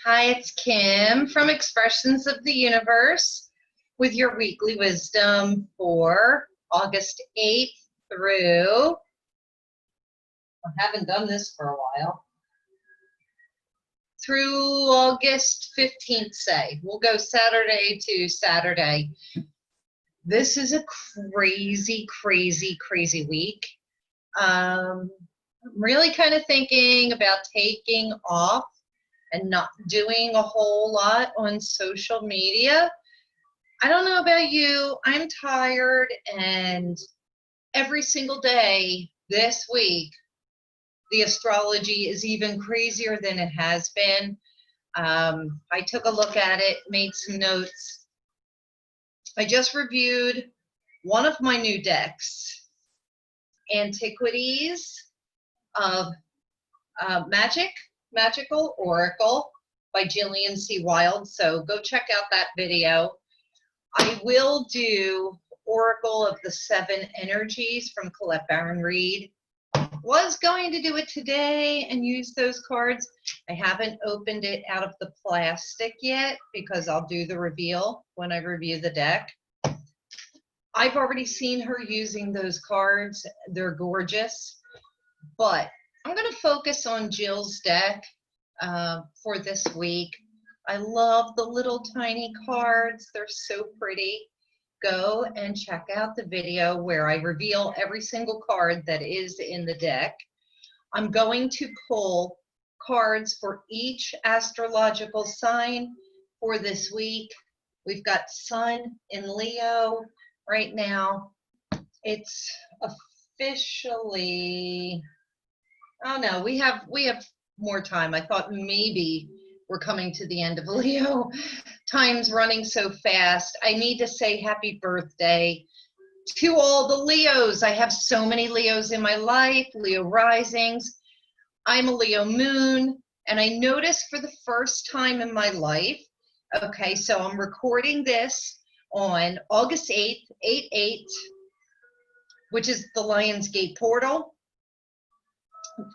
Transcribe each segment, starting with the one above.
Hi, it's Kim from Expressions of the Universe with your weekly wisdom for August 8th through, I haven't done this for a while, through August 15th, say. We'll go Saturday to Saturday. This is a crazy, crazy, crazy week. I'm really kind of thinking about taking off and not doing a whole lot on social media. I don't know about you, I'm tired, and every single day this week, the astrology is even crazier than it has been. I took a look at it, made some notes. I just reviewed one of my new decks, Antiquities of Magical Oracle by Jillian C. Wild. So go check out that video. I will do Oracle of the Seven Energies from Colette Baron Reed. Was going to do it today and use those cards. I haven't opened it out of the plastic yet because I'll do the reveal when I review the deck. I've already seen her using those cards. They're gorgeous, but I'm going to focus on Jill's deck for this week. I love the little tiny cards. They're so pretty. Go and check out the video where I reveal every single card that is in the deck. I'm going to pull cards for each astrological sign for this week. We've got Sun in Leo right now. It's officially... Oh no, we have more time. I thought maybe we're coming to the end of Leo. Time's running so fast. I need to say happy birthday to all the Leos. I have so many Leos in my life, Leo risings. I'm a Leo moon, and I noticed for the first time in my life, okay, so I'm recording this on August 8th, 8/8, which is the Lionsgate Portal.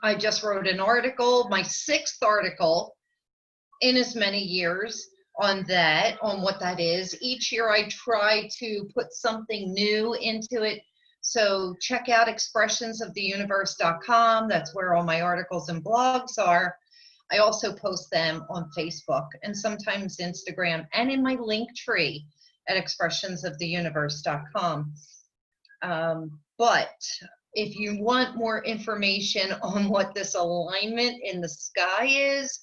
I just wrote an article, my 6th article in as many years on that, on what that is. Each year I try to put something new into it. So check out expressionsoftheuniverse.com. That's where all my articles and blogs are. I also post them on Facebook and sometimes Instagram and in my link tree at expressionsoftheuniverse.com. But if you want more information on what this alignment in the sky is,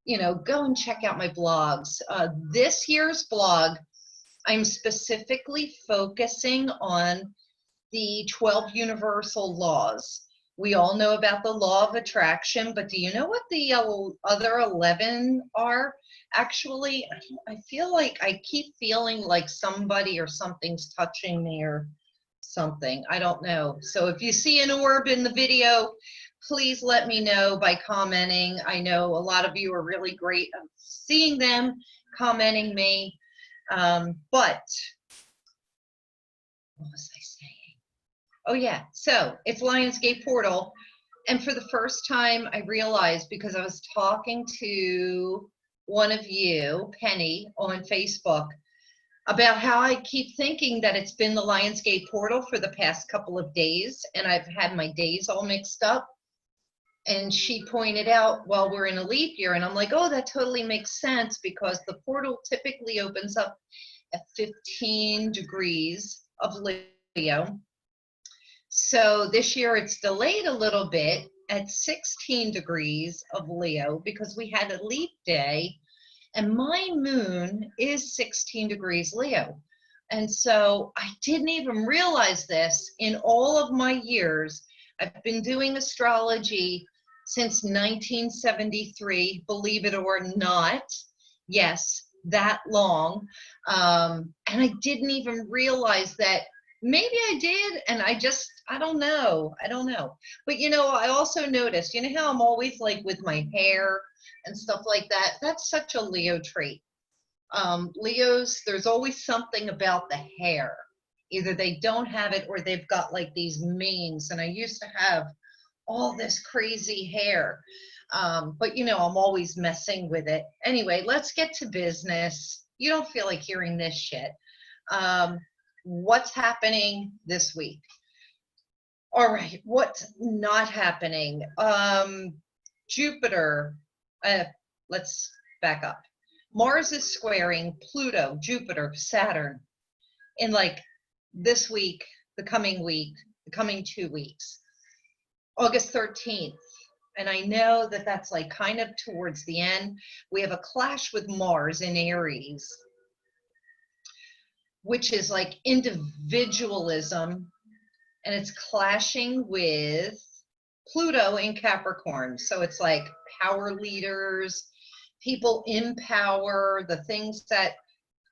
you know, go and check out my blogs. This year's blog, I'm specifically focusing on the 12 universal laws. We all know about the law of attraction, but do you know what the other 11 are? Actually, I feel like I keep feeling like somebody or something's touching me or something. I don't know. So if you see an orb in the video, please let me know by commenting. I know a lot of you are really great at seeing them, commenting me. But what was I saying? Oh yeah, so it's Lionsgate Portal. And for the first time, I realized, because I was talking to one of you, Penny, on Facebook, about how I keep thinking that it's been the Lionsgate Portal for the past couple of days, and I've had my days all mixed up. And she pointed out, well, we're in a leap year, and I'm like, oh, that totally makes sense, because the portal typically opens up at 15 degrees of Leo. So this year it's delayed a little bit at 16 degrees of Leo because we had a leap day. And my moon is 16 degrees Leo. And so I didn't even realize this in all of my years. I've been doing astrology since 1973, believe it or not. Yes, that long. And I didn't even realize that. Maybe I did, and I don't know. But, you know, I also noticed, you know how I'm always like with my hair and stuff like that? That's such a Leo trait. Leos, there's always something about the hair. Either they don't have it or they've got like these manes, and I used to have all this crazy hair. But you know, I'm always messing with it. Anyway, let's get to business. You don't feel like hearing this shit. What's happening this week? All right, what's not happening? Jupiter, let's back up. Mars is squaring Pluto, Jupiter, Saturn in like this week, the coming 2 weeks, August 13th. And I know that that's like kind of towards the end. We have a clash with Mars in Aries, which is like individualism, and it's clashing with Pluto in Capricorn. So it's like power leaders, people in power, the things that,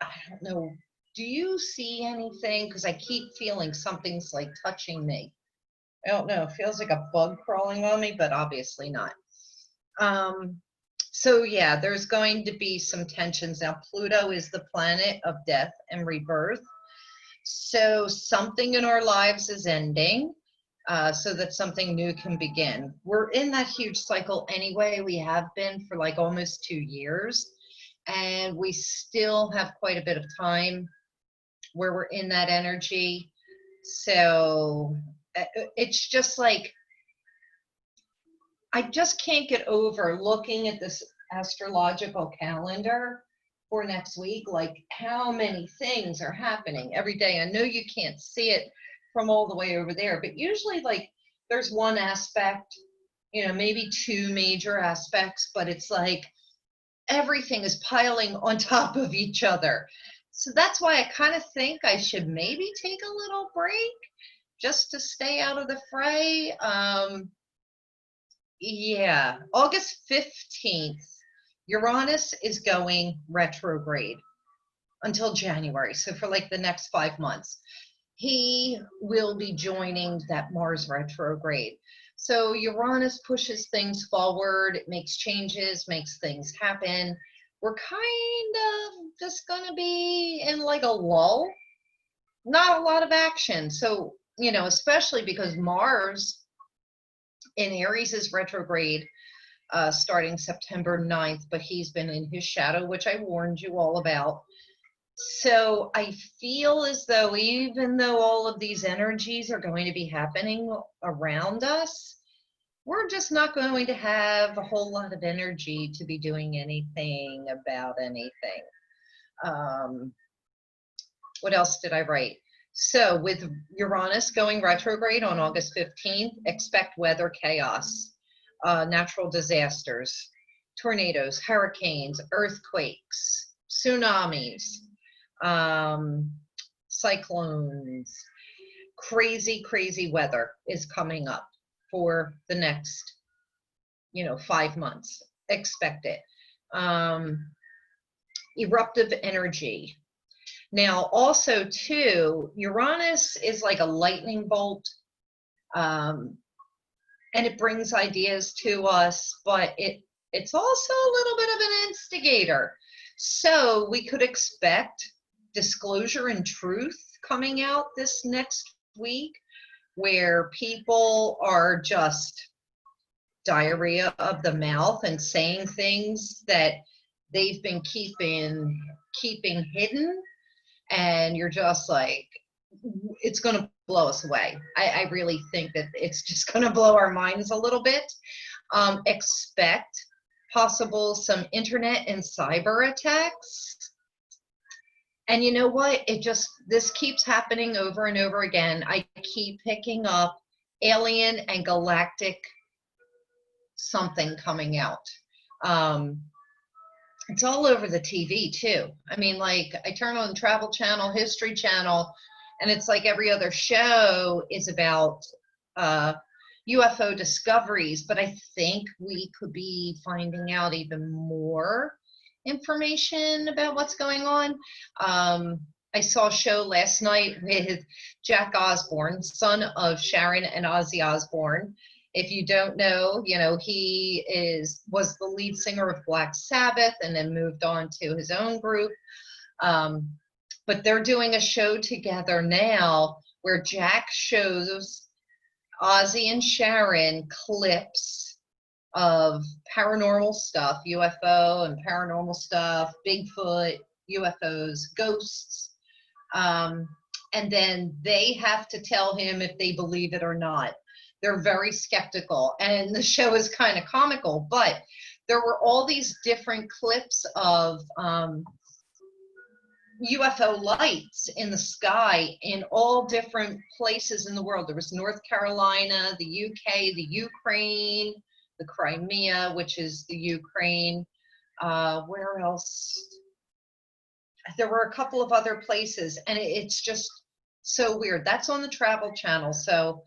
I don't know, do you see anything? Because I keep feeling something's like touching me. I don't know, it feels like a bug crawling on me, but obviously not. So yeah, there's going to be some tensions. Now, Pluto is the planet of death and rebirth. So something in our lives is ending, so that something new can begin. We're in that huge cycle anyway. We have been for like almost 2 years, and we still have quite a bit of time where we're in that energy. So it's just like, I just can't get over looking at this astrological calendar for next week, like how many things are happening every day. I know you can't see it from all the way over there, but usually like there's one aspect, you know, maybe 2 major aspects, but it's like everything is piling on top of each other. So that's why I kind of think I should maybe take a little break just to stay out of the fray. Yeah, August 15th, Uranus is going retrograde until January. So for like the next 5 months, he will be joining that Mars retrograde. So Uranus pushes things forward, it makes changes, makes things happen. We're kind of just going to be in like a lull, not a lot of action. So, you know, especially because Mars in Aries is retrograde starting September 9th, but he's been in his shadow, which I warned you all about. So I feel as though even though all of these energies are going to be happening around us, we're just not going to have a whole lot of energy to be doing anything about anything. What else did I write? So with Uranus going retrograde on August 15th, expect weather chaos, natural disasters, tornadoes, hurricanes, earthquakes, tsunamis, cyclones. Crazy weather is coming up for the next, 5 months. Expect it. Eruptive energy. Now, also, too, Uranus is like a lightning bolt, and it brings ideas to us, but it's also a little bit of an instigator. So we could expect disclosure and truth coming out this next week, where people are just diarrhea of the mouth and saying things that they've been keeping hidden. And you're just like, it's going to blow us away. I really think that it's just going to blow our minds a little bit. Expect possible some internet and cyber attacks. And you know what? This keeps happening over and over again. I keep picking up alien and galactic something coming out. It's all over the TV too. I mean, like I turn on Travel Channel, History Channel, and it's like every other show is about UFO discoveries, but I think we could be finding out even more information about what's going on. I saw a show last night with Jack Osbourne, son of Sharon and Ozzy Osbourne. If you don't know, he was the lead singer of Black Sabbath and then moved on to his own group. But they're doing a show together now where Jack shows Ozzy and Sharon clips of paranormal stuff, UFO and paranormal stuff, Bigfoot, UFOs, ghosts. And then they have to tell him if they believe it or not. They're very skeptical. And the show is kind of comical, but there were all these different clips of UFO lights in the sky in all different places in the world. There was North Carolina, the UK, the Ukraine, the Crimea, which is the Ukraine. Where else? There were a couple of other places, and it's just so weird. That's on the Travel Channel. So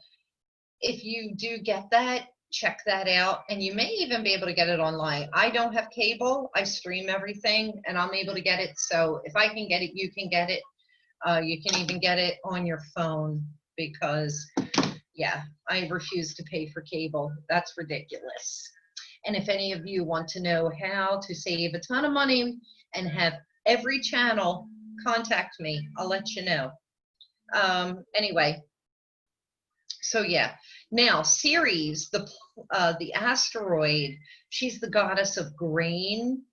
if you do get that, check that out. And you may even be able to get it online. I don't have cable. I stream everything, and I'm able to get it. So if I can get it, you can get it. You can even get it on your phone because, yeah, I refuse to pay for cable. That's ridiculous. And if any of you want to know how to save a ton of money and have every channel, contact me. I'll let you know. Anyway, so yeah. Now, Ceres, the asteroid, she's the goddess of grain,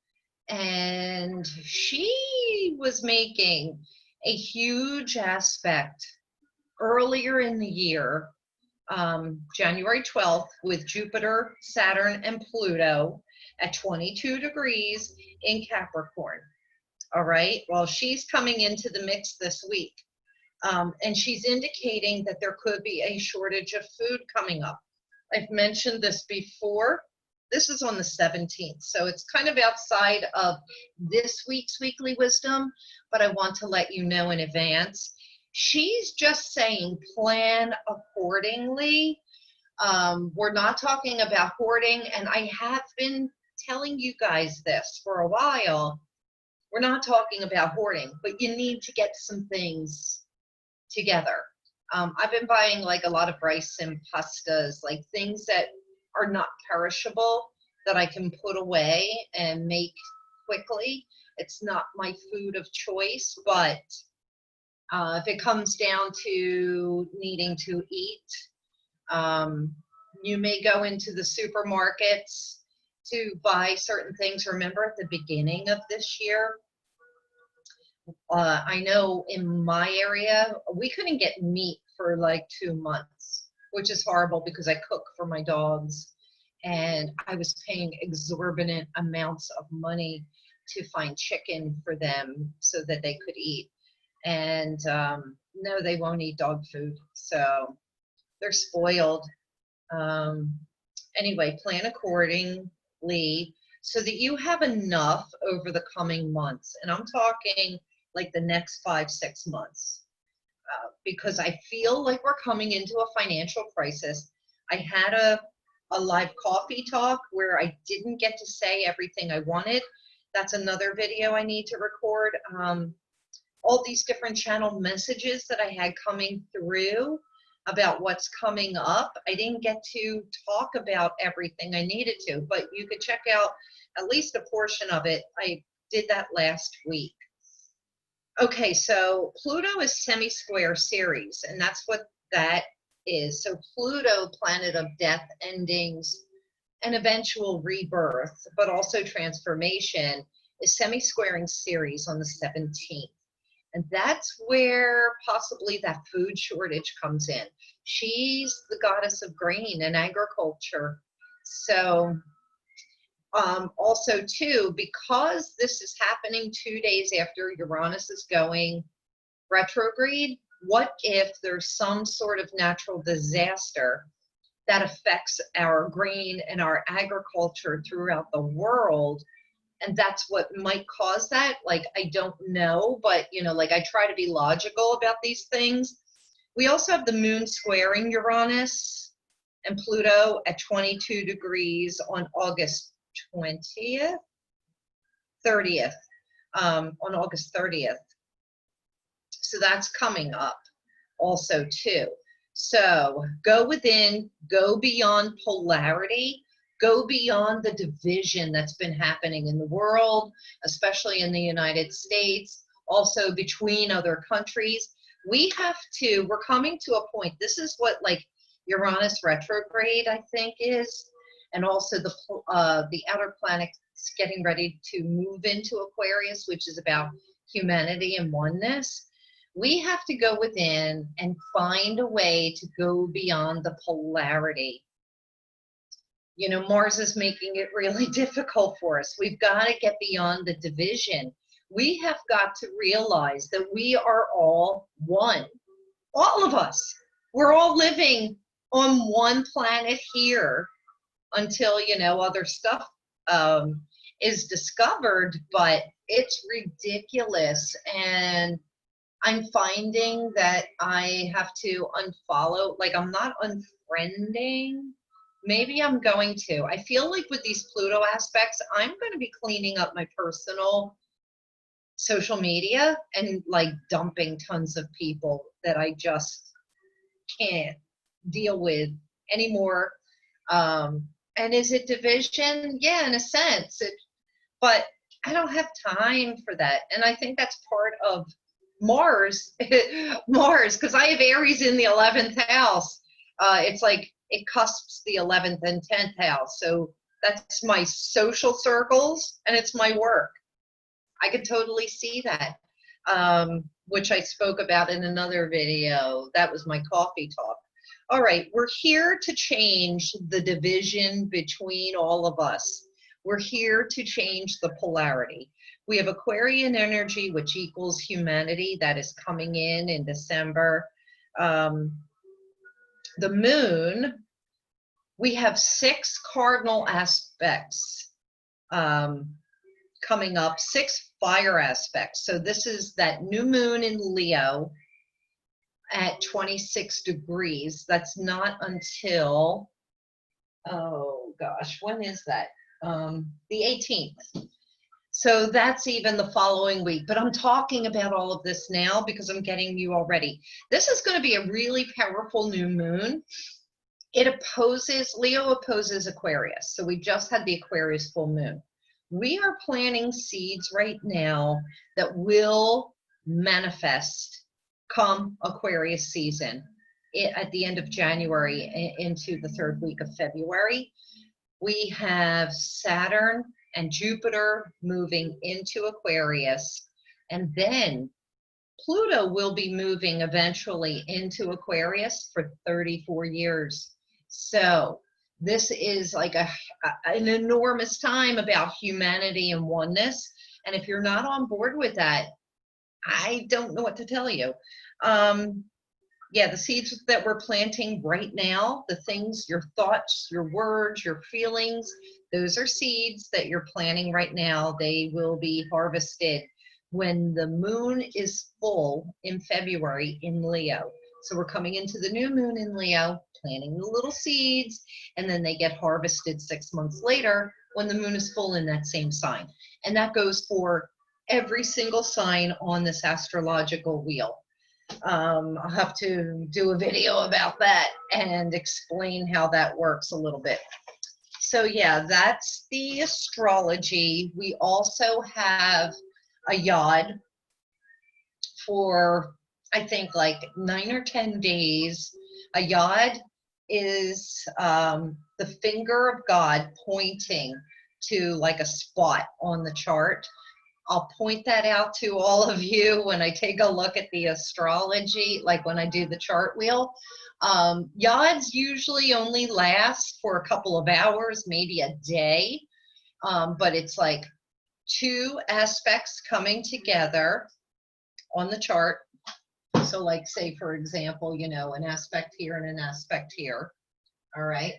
and she was making a huge aspect earlier in the year, January 12th, with Jupiter, Saturn, and Pluto at 22 degrees in Capricorn. All right, well, she's coming into the mix this week. And she's indicating that there could be a shortage of food coming up. I've mentioned this before. This is on the 17th, so it's kind of outside of this week's weekly wisdom, but I want to let you know in advance. She's just saying plan accordingly. We're not talking about hoarding, and I have been telling you guys this for a while. We're not talking about hoarding, but you need to get some things together. I've been buying like a lot of rice and pastas, like things that are not perishable that I can put away and make quickly. It's not my food of choice, but if it comes down to needing to eat, you may go into the supermarkets to buy certain things. Remember at the beginning of this year, I know in my area, we couldn't get meat for like 2 months, which is horrible because I cook for my dogs and I was paying exorbitant amounts of money to find chicken for them so that they could eat. And no, they won't eat dog food. So they're spoiled. Anyway, plan accordingly so that you have enough over the coming months. And I'm talking like the next 5-6 months, because I feel like we're coming into a financial crisis. I had a live coffee talk where I didn't get to say everything I wanted. That's another video I need to record. All these different channel messages that I had coming through about what's coming up. I didn't get to talk about everything I needed to, but you could check out at least a portion of it. I did that last week. Okay, so Pluto is semi-square Ceres, and that's what that is. So Pluto, planet of death, endings, and eventual rebirth, but also transformation, is semi-squaring Ceres on the 17th. And that's where possibly that food shortage comes in. She's the goddess of grain and agriculture. So also too, because this is happening 2 days after Uranus is going retrograde, what if there's some sort of natural disaster that affects our grain and our agriculture throughout the world? And that's what might cause that. Like, I don't know, but you know, like I try to be logical about these things. We also have the moon squaring Uranus and Pluto at 22 degrees on August 30th, on August 30th. So that's coming up also too. So go within, go beyond polarity, go beyond the division that's been happening in the world, especially in the United States, also between other countries. We're coming to a point, this is what like Uranus retrograde, I think is, and also the outer planets getting ready to move into Aquarius, which is about humanity and oneness. We have to go within and find a way to go beyond the polarity. You know, Mars is making it really difficult for us. We've got to get beyond the division. We have got to realize that we are all one. All of us. We're all living on one planet here until, you know, other stuff is discovered, but it's ridiculous. And I'm finding that I have to unfollow, like I'm not unfriending. Maybe I'm going to. I feel like with these Pluto aspects, I'm going to be cleaning up my personal social media and like dumping tons of people that I just can't deal with anymore. And is it division? Yeah, in a sense. But I don't have time for that. And I think that's part of Mars, because I have Aries in the 11th house. It's like it cusps the 11th and 10th house. So that's my social circles and it's my work. I could totally see that, which I spoke about in another video. That was my coffee talk. All right, we're here to change the division between all of us. We're here to change the polarity. We have Aquarian energy, which equals humanity, that is coming in December. The moon, we have 6 cardinal aspects coming up, 6 fire aspects. So this is that new moon in Leo at 26 degrees. That's not until, oh gosh, when is that? The 18th. So that's even the following week. But I'm talking about all of this now because I'm getting you all ready. This is going to be a really powerful new moon. It opposes, Leo opposes Aquarius. So we just had the Aquarius full moon. We are planting seeds right now that will manifest come Aquarius season at the end of January into the 3rd week of February. We have Saturn and Jupiter moving into Aquarius, and then Pluto will be moving eventually into Aquarius for 34 years. So this is like an enormous time about humanity and oneness. And if you're not on board with that, I don't know what to tell you. Yeah, the seeds that we're planting right now, the things, your thoughts, your words, your feelings, those are seeds that you're planting right now. They will be harvested when the moon is full in February in Leo. So we're coming into the new moon in Leo, planting the little seeds, and then they get harvested 6 months later when the moon is full in that same sign. And that goes for every single sign on this astrological wheel. I'll have to do a video about that and explain how that works a little bit. So yeah, that's the astrology. We also have a yod for, I think, like 9 or 10 days. A yod is the finger of God pointing to like a spot on the chart. I'll point that out to all of you when I take a look at the astrology, like when I do the chart wheel. Yods usually only last for a couple of hours, maybe a day, but it's like 2 aspects coming together on the chart. So like, say, for example, you know, an aspect here and an aspect here, all right,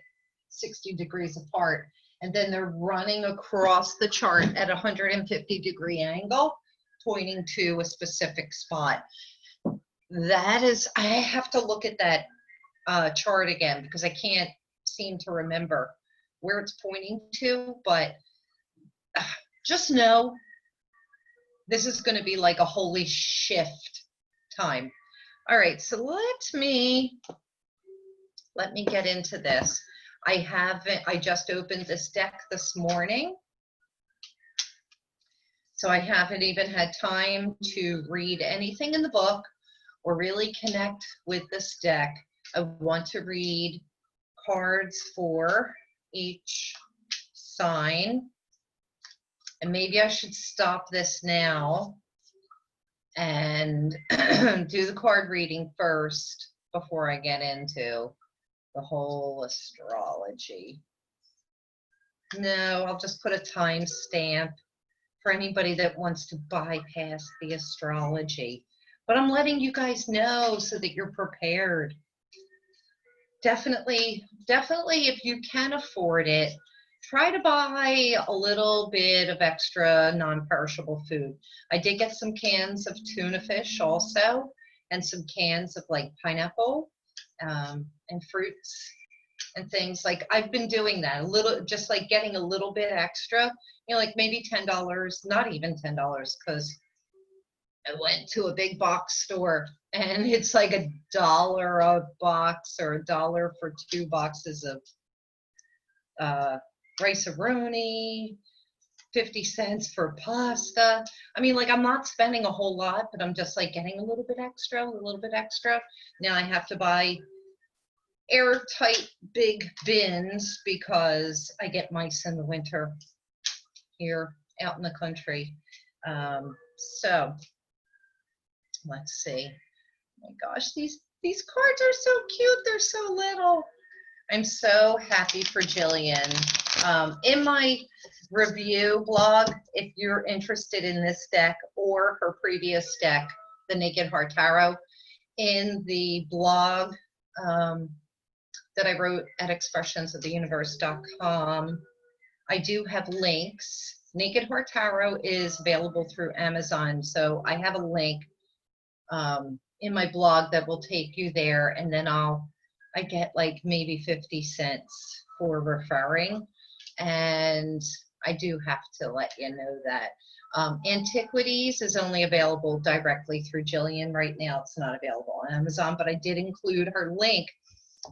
60 degrees apart. And then they're running across the chart at a 150-degree angle, pointing to a specific spot. That is, I have to look at that chart again because I can't seem to remember where it's pointing to, but just know this is going to be like a holy shift time. All right, so let me get into this. I just opened this deck this morning, so I haven't even had time to read anything in the book or really connect with this deck. I want to read cards for each sign. And maybe I should stop this now and do the card reading first before I get into the whole astrology. No, I'll just put a time stamp for anybody that wants to bypass the astrology. But I'm letting you guys know so that you're prepared. Definitely, if you can afford it, try to buy a little bit of extra non-perishable food. I did get some cans of tuna fish also, and some cans of like pineapple and fruits and things. Like I've been doing that a little, just like getting a little bit extra, you know, like maybe $10, not even $10, because I went to a big box store and it's like $1 a box or $1 for 2 boxes of rice-a-roni, 50 cents for pasta. I mean, like I'm not spending a whole lot, but I'm just like getting a little bit extra. Now I have to buy airtight big bins because I get mice in the winter here out in the country. So let's see. Oh my gosh, these cards are so cute. They're so little. I'm so happy for Jillian. In my review blog, if you're interested in this deck or her previous deck, the Naked Heart Tarot, in the blog that I wrote at expressionsoftheuniverse.com, I do have links. Naked Heart Tarot is available through Amazon, so I have a link in my blog that will take you there, and then I get like maybe 50 cents for referring, and I do have to let you know that. Antiquities is only available directly through Jillian right now. It's not available on Amazon, but I did include her link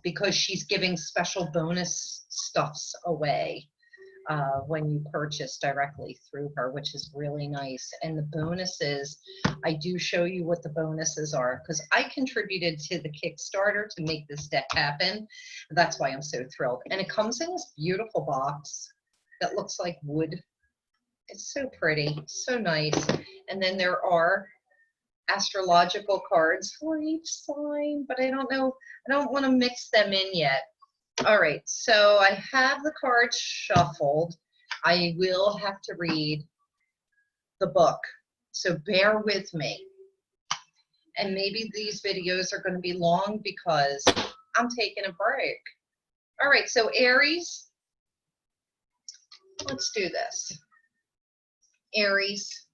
because she's giving special bonus stuffs away when you purchase directly through her, which is really nice. And the bonuses, I do show you what the bonuses are because I contributed to the Kickstarter to make this deck happen. That's why I'm so thrilled. And it comes in this beautiful box that looks like wood. It's so pretty, so nice. And then there are astrological cards for each sign, but I don't know, I don't want to mix them in yet. All right, so I have the cards shuffled. I will have to read the book, so bear with me. And maybe these videos are going to be long because I'm taking a break. All right, so Aries, let's do this. Aries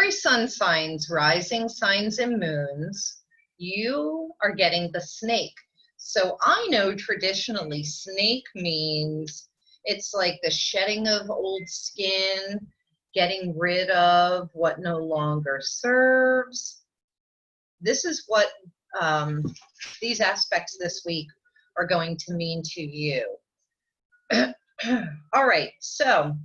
sun signs, rising signs, and moons, you are getting the snake. So I know traditionally snake means it's like the shedding of old skin, getting rid of what no longer serves. This is what these aspects this week are going to mean to you. All right, so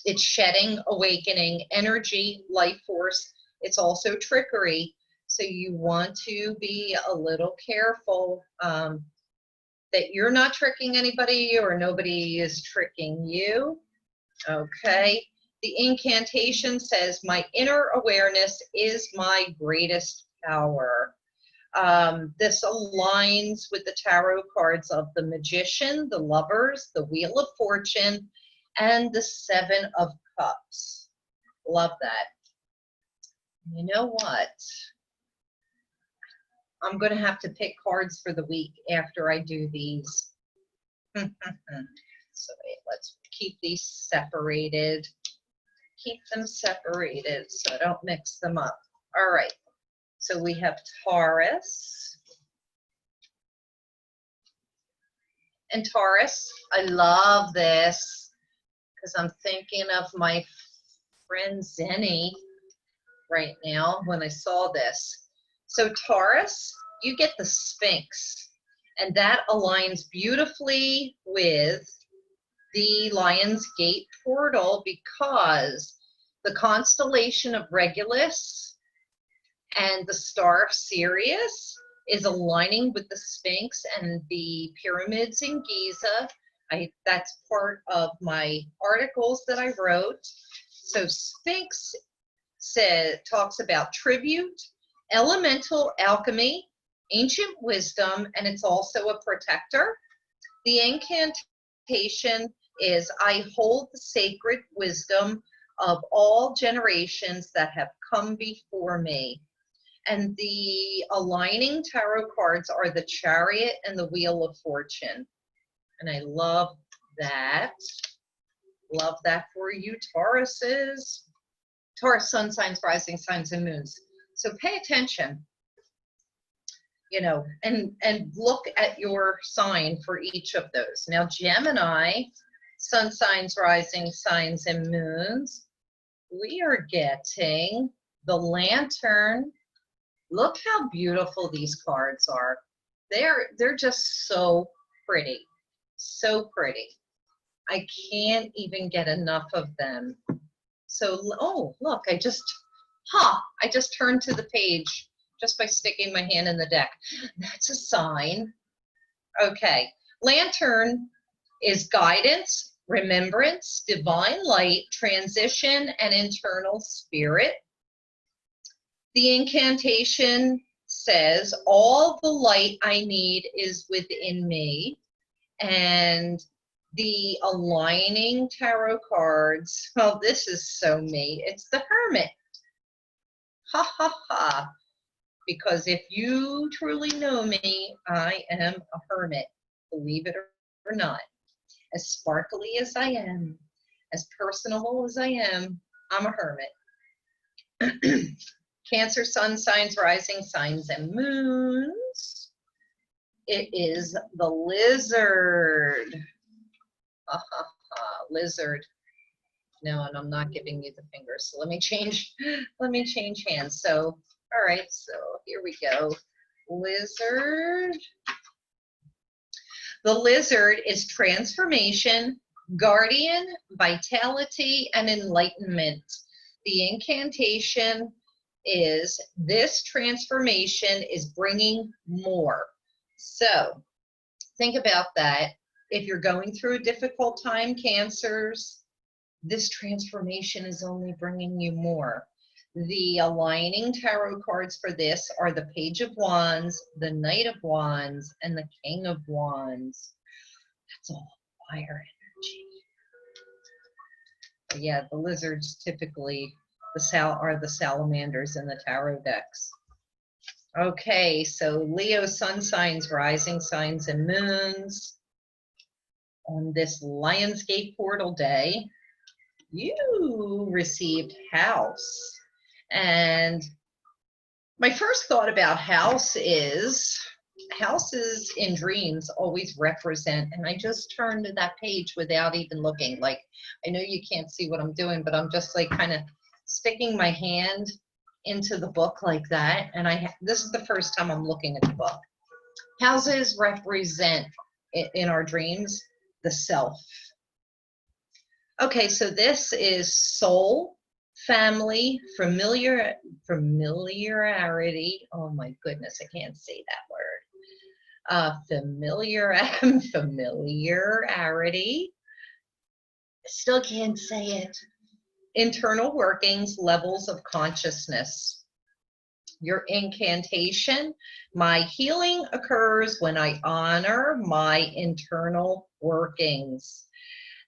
it's shedding, awakening, energy, life force. It's also trickery. So you want to be a little careful that you're not tricking anybody or nobody is tricking you. Okay. The incantation says, my inner awareness is my greatest power. This aligns with the tarot cards of the Magician, the Lovers, the Wheel of Fortune, and the 7 of Cups. Love that. You know what? I'm going to have to pick cards for the week after I do these. So wait, let's keep these separated. Keep them separated so I don't mix them up. All right. So we have Taurus. And Taurus, I love this because I'm thinking of my friend Zenny right now when I saw this. So Taurus, you get the Sphinx, and that aligns beautifully with the Lionsgate Portal because the constellation of Regulus and the star of Ceres is aligning with the Sphinx and the pyramids in Giza. That's part of my articles that I wrote. So Sphinx talks about tribute, elemental alchemy, ancient wisdom, and it's also a protector. The incantation is, I hold the sacred wisdom of all generations that have come before me. And the aligning tarot cards are the Chariot and the Wheel of Fortune. And I love that. Love that for you, Tauruses. Taurus, sun signs, rising signs, and moons. So pay attention, you know, and look at your sign for each of those. Now, Gemini, sun signs, rising signs, and moons. We are getting the Lantern. Look how beautiful these cards are. They're just so pretty. So pretty. I can't even get enough of them. So, oh, look, I just turned to the page just by sticking my hand in the deck. That's a sign. Okay. Lantern is guidance, remembrance, divine light, transition, and internal spirit. The incantation says, all the light I need is within me. And the aligning tarot cards, oh, this is so me. It's the Hermit. Ha, ha, ha. Because if you truly know me, I am a hermit, believe it or not. As sparkly as I am, as personable as I am, I'm a hermit. Cancer, sun signs, rising signs, and moons. It is the Lizard. Ha, ha, ha. Lizard. No, and I'm not giving you the fingers. So let me change hands. So, all right, so here we go. Lizard. The Lizard is transformation, guardian, vitality, and enlightenment. The incantation is, this transformation is bringing more. So think about that. If you're going through a difficult time, Cancers, this transformation is only bringing you more. The aligning tarot cards for this are the Page of Wands, the Knight of Wands, and the King of Wands. That's all fire energy. But yeah, the lizards typically are the salamanders in the tarot decks. Okay, so Leo sun signs, rising signs, and moons. On this Lionsgate Portal day, you received House. And my first thought about houses in dreams always represent, and I just turned to that page without even looking. Like, I know you can't see what I'm doing, but I'm just like kind of sticking my hand into the book like that. And this is the first time I'm looking at the book. Houses represent, in our dreams, the self. Okay, so this is soul, family, familiarity. Oh my goodness, I can't say that word. Familiarity. Still can't say it. Internal workings, levels of consciousness. Your incantation, my healing occurs when I honor my internal workings.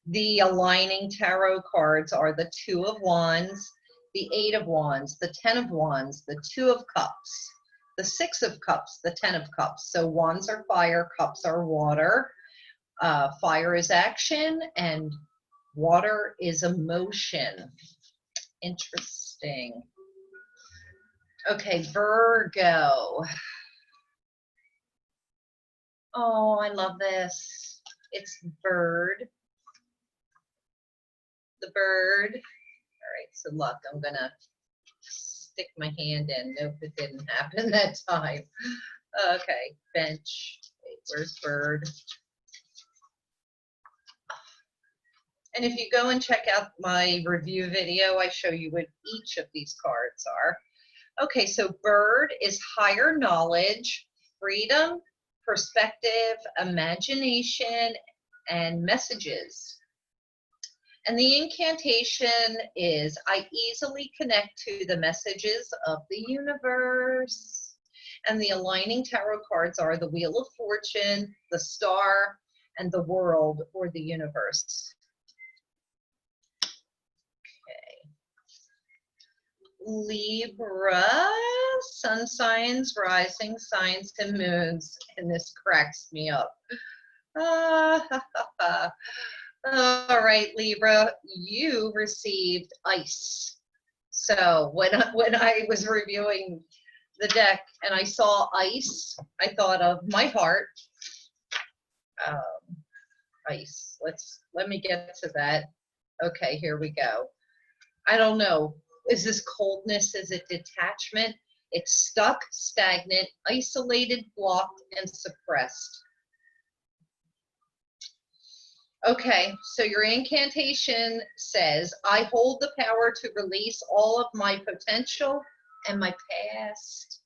The aligning tarot cards are the Two of Wands, the Eight of Wands, the Ten of Wands, the Two of Cups, the Six of Cups, the Ten of Cups. So wands are fire, cups are water. Fire is action and water is emotion. Interesting. Okay, Virgo. Oh, I love this. It's bird. The bird. All right, so look, I'm gonna stick my hand in. Nope, it didn't happen that time. Okay, bench. Wait, where's bird? And if you go and check out my review video, I show you what each of these cards are. Okay, so bird is higher knowledge, freedom, perspective, imagination, and messages. And the incantation is, I easily connect to the messages of the universe. And the aligning tarot cards are the Wheel of Fortune, the Star, and the World, or the Universe. Libra, sun signs, rising signs, and moons. And this cracks me up. All right, Libra, you received ice. So when I was reviewing the deck and I saw ice, I thought of my heart. Ice. Let me get to that. Okay, here we go. I don't know. Is this coldness? Is it detachment? It's stuck, stagnant, isolated, blocked, and suppressed. Okay, so your incantation says, I hold the power to release all of my potential and my past.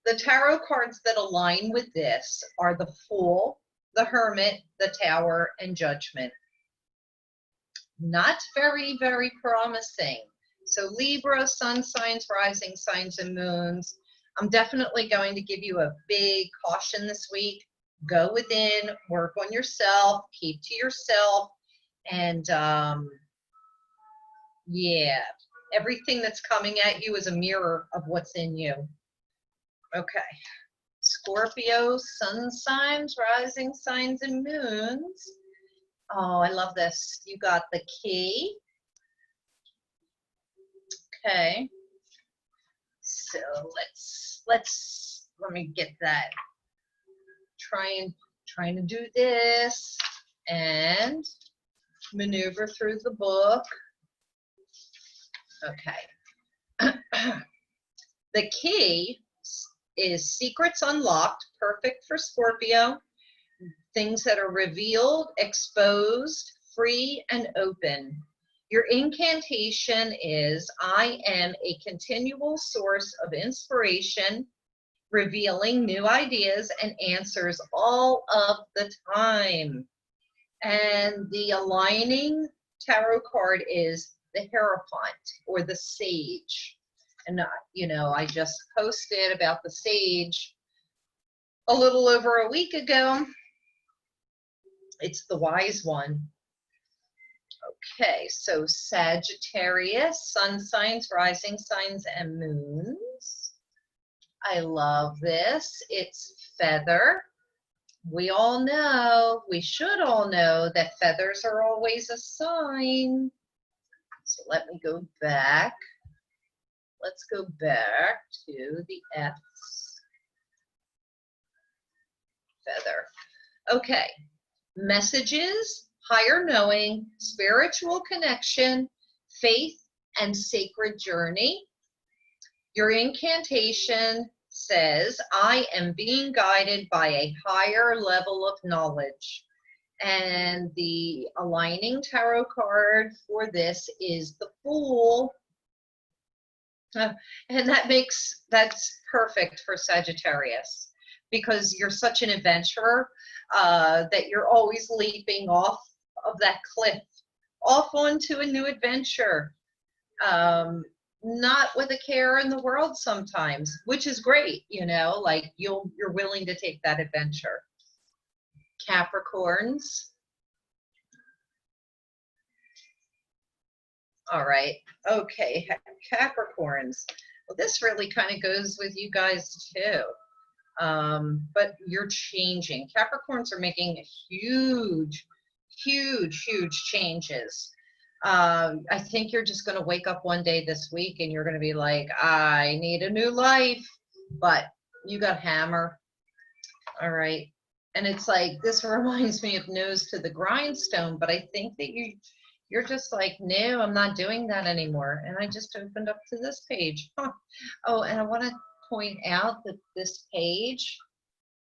The tarot cards that align with this are the Fool, the Hermit, the Tower, and Judgment. Not very, very promising. So Libra, sun signs, rising signs, and moons. I'm definitely going to give you a big caution this week. Go within, work on yourself, keep to yourself, and yeah, everything that's coming at you is a mirror of what's in you. Okay. Scorpio, sun signs, rising signs, and moons. Oh, I love this. You got the key. Okay. So let me get that. Trying to do this and maneuver through the book. Okay. The key is secrets unlocked, perfect for Scorpio. Things that are revealed, exposed, free, and open. Your incantation is, I am a continual source of inspiration, revealing new ideas and answers all of the time. And the aligning tarot card is the Hierophant, or the Sage. And, you know, I just posted about the Sage a little over a week ago. It's the wise one. Okay, so Sagittarius, sun signs, rising signs, and moons. I love this. It's feather. We all know, we should all know that feathers are always a sign. So let me go back. Let's go back to the F's. Feather. Okay. Messages, higher knowing, spiritual connection, faith, and sacred journey. Your incantation says, I am being guided by a higher level of knowledge. And the aligning tarot card for this is the Fool. And that's perfect for Sagittarius, because you're such an adventurer that you're always leaping off of that cliff, off onto a new adventure, not with a care in the world sometimes, which is great, you know, like you're willing to take that adventure. Capricorns. All right. Okay. Capricorns. Well, this really kind of goes with you guys too. But you're changing. Capricorns are making huge changes. I think you're just going to wake up one day this week and you're going to be like, I need a new life, but you got hammer. All right. And it's like, this reminds me of Nose to the Grindstone, but I think that you're just like, no, I'm not doing that anymore. And I just opened up to this page. Huh. Oh, and I want to point out that this page,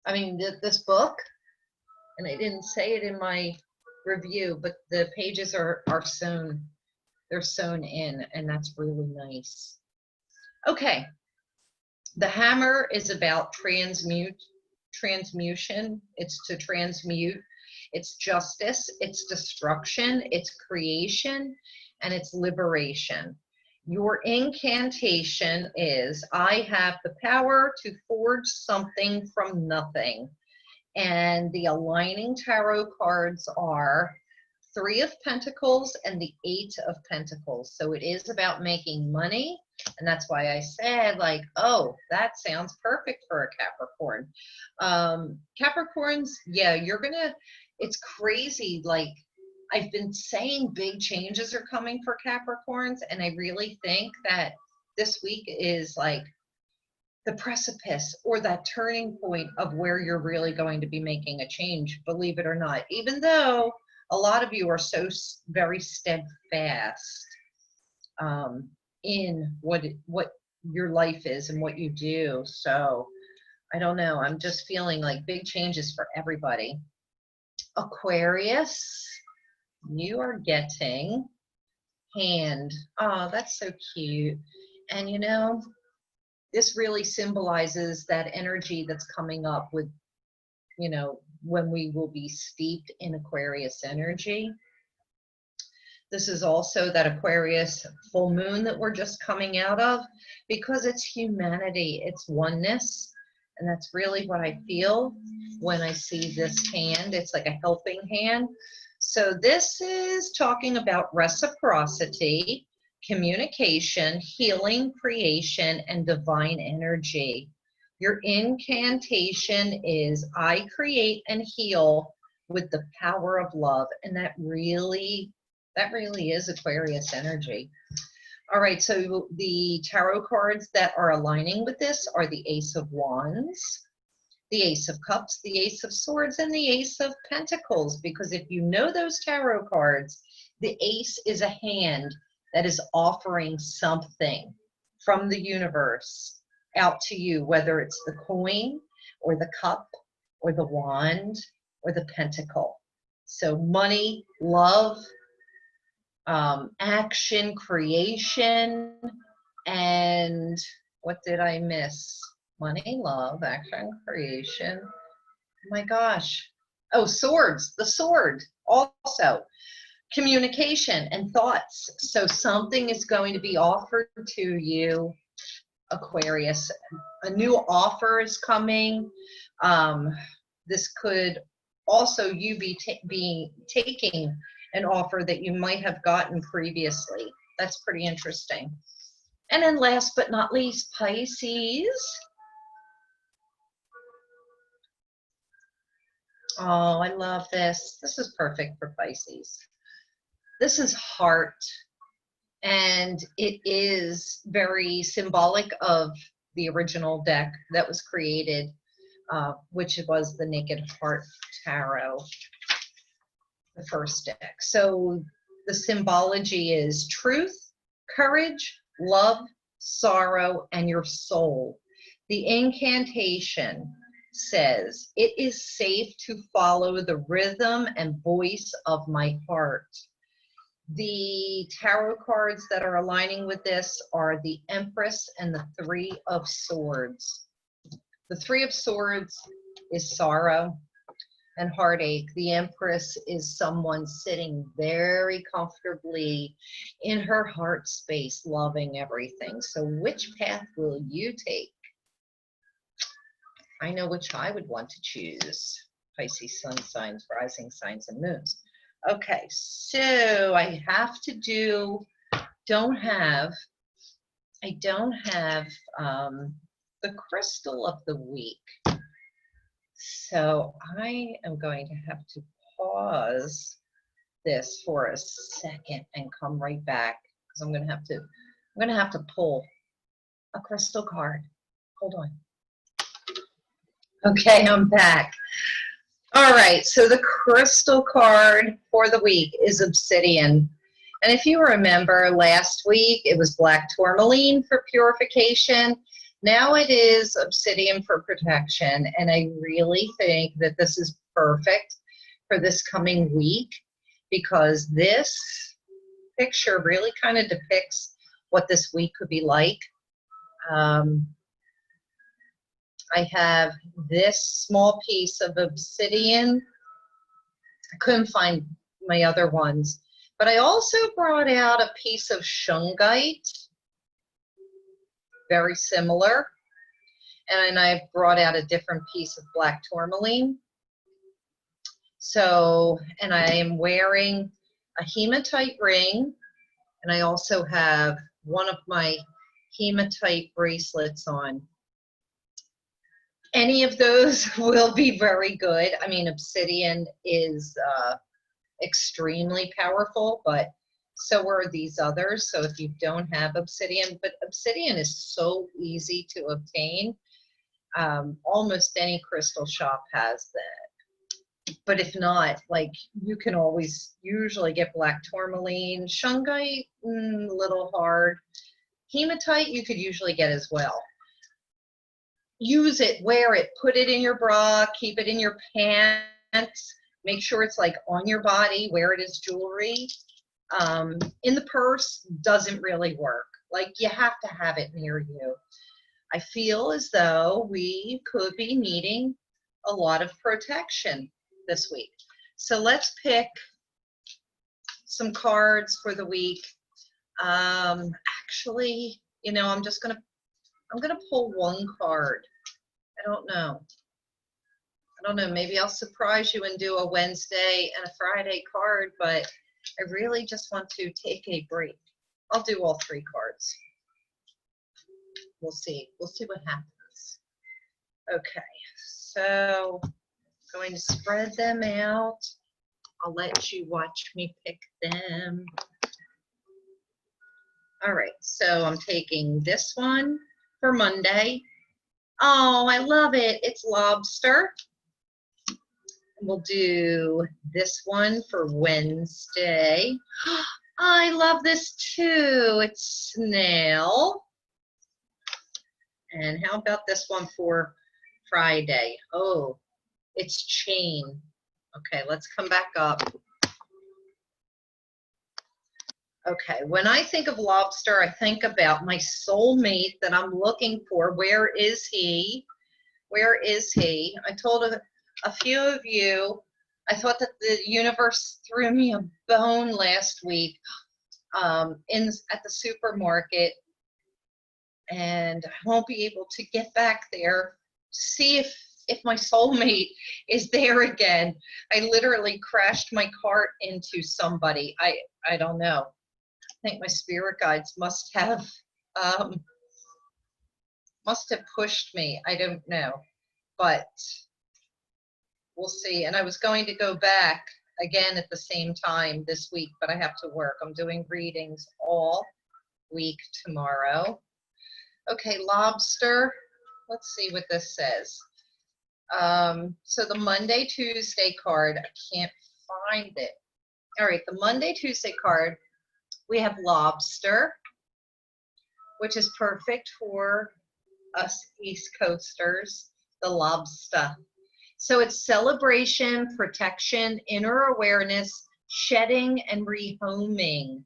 this book, and I didn't say it in my review, but the pages are sewn. They're sewn in, and that's really nice. Okay. The hammer is about transmutation. It's to transmute. It's justice. It's destruction. It's creation. And it's liberation. Your incantation is, I have the power to forge something from nothing. And the aligning tarot cards are Three of Pentacles and the Eight of Pentacles. So it is about making money. And that's why I said, like, oh, that sounds perfect for a Capricorn. Capricorns, yeah, you're going to, it's crazy. Like, I've been saying big changes are coming for Capricorns. And I really think that this week is like the precipice or that turning point of where you're really going to be making a change, believe it or not, even though a lot of you are so very steadfast in what your life is and what you do. So I don't know. I'm just feeling like big changes for everybody. Aquarius, you are getting hand. Oh, that's so cute. And you know, this really symbolizes that energy that's coming up with, you know, when we will be steeped in Aquarius energy. This is also that Aquarius full moon that we're just coming out of, because it's humanity, it's oneness. And that's really what I feel when I see this hand. It's like a helping hand. So this is talking about reciprocity, communication, healing, creation, and divine energy. Your incantation is, I create and heal with the power of love. And that really is Aquarius energy. All right, so the tarot cards that are aligning with this are the Ace of Wands, the Ace of Cups, the Ace of Swords, and the Ace of Pentacles. Because if you know those tarot cards, the Ace is a hand that is offering something from the universe out to you, whether it's the coin or the cup or the wand or the pentacle. So money, love, action, creation, and what did I miss? Money, love, action, creation. Oh my gosh. Oh, swords, the sword also. Communication and thoughts. So something is going to be offered to you, Aquarius. A new offer is coming. This could also you be taking an offer that you might have gotten previously. That's pretty interesting. And then last but not least, Pisces. Oh, I love this. This is perfect for Pisces. This is heart. And it is very symbolic of the original deck that was created, which was the Naked Heart Tarot, the first deck. So the symbology is truth, courage, love, sorrow, and your soul. The incantation says, it is safe to follow the rhythm and voice of my heart. The tarot cards that are aligning with this are the Empress and the Three of Swords. The Three of Swords is sorrow and heartache. The Empress is someone sitting very comfortably in her heart space, loving everything. So which path will you take? I know which I would want to choose. Pisces, sun signs, rising signs, and moons. Okay, so I have to do, I don't have the crystal of the week. So I am going to have to pause this for a second and come right back, because I'm going to have to pull a crystal card. Hold on. Okay, I'm back. All right, so the crystal card for the week is obsidian. And if you remember last week, it was black tourmaline for purification. Now it is obsidian for protection. And I really think that this is perfect for this coming week, because this picture really kind of depicts what this week could be like. I have this small piece of obsidian. I couldn't find my other ones. But I also brought out a piece of shungite, very similar. And I brought out a different piece of black tourmaline. So, and I am wearing a hematite ring, and I also have one of my hematite bracelets on. Any of those will be very good. I mean, obsidian is extremely powerful, but so are these others. So if you don't have obsidian, but obsidian is so easy to obtain. Almost any crystal shop has that. But if not, like, you can always usually get black tourmaline. Shungite, a little hard. Hematite you could usually get as well. Use it, wear it, put it in your bra, keep it in your pants, make sure it's like on your body, wear it as jewelry. In the purse doesn't really work. Like, you have to have it near you. I feel as though we could be needing a lot of protection this week. So let's pick some cards for the week. Actually, you know, I'm gonna pull one card. I don't know, maybe I'll surprise you and do a Wednesday and a Friday card, but I really just want to take a break. I'll do all three cards. We'll see what happens. Okay, so I'm going to spread them out. I'll let you watch me pick them. All right, so I'm taking this one for Monday. Oh, I love it. It's lobster. We'll do this one for Wednesday. I love this too. It's snail. And how about this one for Friday? Oh, it's chain. Okay, let's come back up. Okay, when I think of lobster, I think about my soulmate that I'm looking for. Where is he? Where is he? I told a few of you, I thought that the universe threw me a bone last week at the supermarket, and I won't be able to get back there to see if my soulmate is there again. I literally crashed my cart into somebody. I don't know. I think my spirit guides must have pushed me. I don't know, but we'll see. And I was going to go back again at the same time this week, but I have to work. I'm doing readings all week tomorrow. Okay, lobster. Let's see what this says. So the Monday, Tuesday card, I can't find it. All right, the Monday, Tuesday card, we have lobster, which is perfect for us East Coasters, the lobster. So it's celebration, protection, inner awareness, shedding, and rehoming.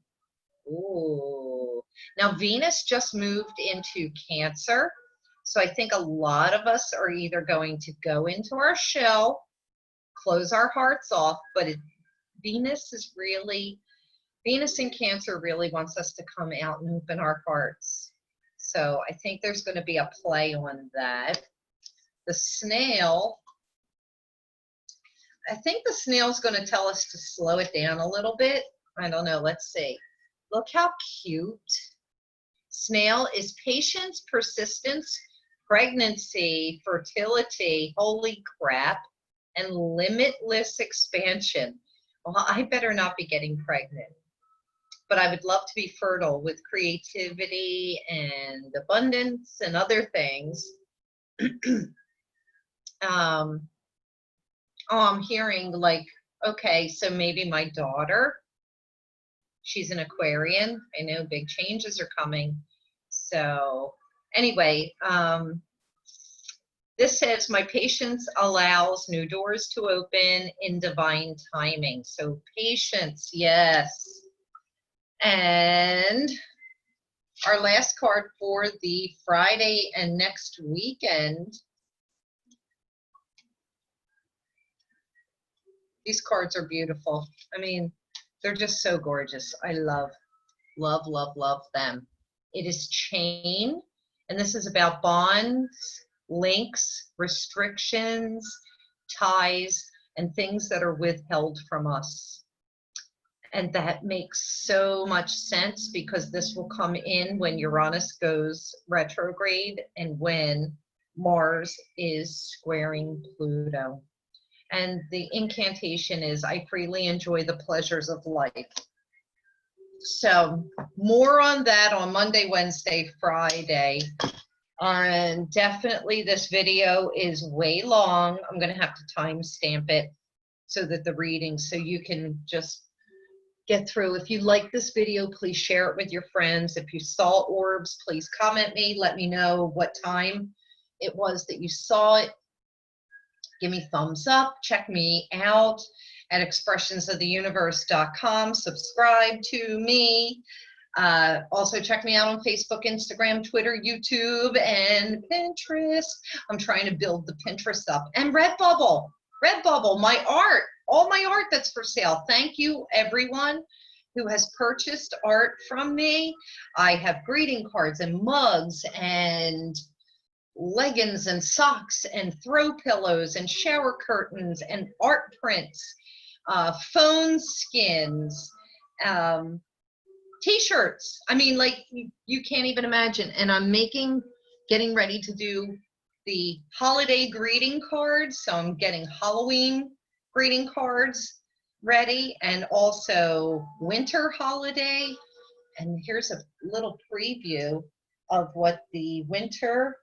Ooh. Now, Venus just moved into Cancer. So I think a lot of us are either going to go into our shell, close our hearts off, but Venus in Cancer really wants us to come out and open our hearts. So I think there's going to be a play on that. The snail, I think the snail's going to tell us to slow it down a little bit. I don't know. Let's see. Look how cute. Snail is patience, persistence, pregnancy, fertility, holy crap, and limitless expansion. Well, I better not be getting pregnant. But I would love to be fertile with creativity and abundance and other things. I'm hearing like, okay, so maybe my daughter, she's an Aquarian. I know big changes are coming. So anyway, this says my patience allows new doors to open in divine timing. So patience, yes. And our last card for the Friday and next weekend These cards are beautiful. I mean, they're just so gorgeous. I love, love, love, love them. It is chain, and this is about bonds, links, restrictions, ties, and things that are withheld from us. And that makes so much sense because this will come in when Uranus goes retrograde and when Mars is squaring Pluto. And the incantation is, I freely enjoy the pleasures of life. So more on that on Monday, Wednesday, Friday. And definitely this video is way long. I'm going to have to timestamp it so that the reading, so you can just get through. If you like this video, please share it with your friends. If you saw orbs, please comment me. Let me know what time it was that you saw it. Give me thumbs up. Check me out at expressionsoftheuniverse.com. Subscribe to me. Also check me out on Facebook, Instagram, Twitter, YouTube, and Pinterest. I'm trying to build the Pinterest up. And Redbubble. Redbubble, my art. All my art that's for sale. Thank you, everyone who has purchased art from me. I have greeting cards and mugs and leggings and socks and throw pillows and shower curtains and art prints, phone skins, t-shirts. I mean, like, you can't even imagine. And I'm getting ready to do the holiday greeting cards. So I'm getting Halloween greeting cards ready, and also winter holiday. And here's a little preview of what the winter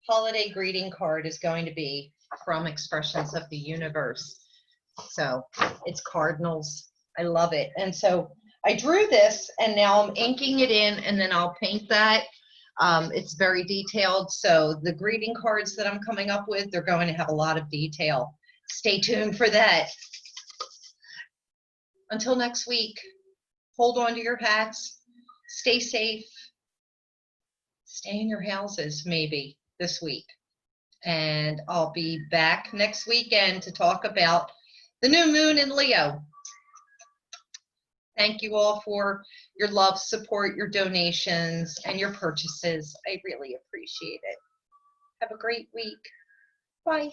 holiday greeting card is going to be from Expressions of the Universe. So it's cardinals. I love it. And so I drew this, and now I'm inking it in, and then I'll paint that. It's very detailed. So the greeting cards that I'm coming up with, they're going to have a lot of detail. Stay tuned for that. Until next week, hold on to your hats. Stay safe. Stay in your houses maybe this week. And I'll be back next weekend to talk about the new moon in Leo. Thank you all for your love, support, your donations, and your purchases. I really appreciate it. Have a great week. Bye.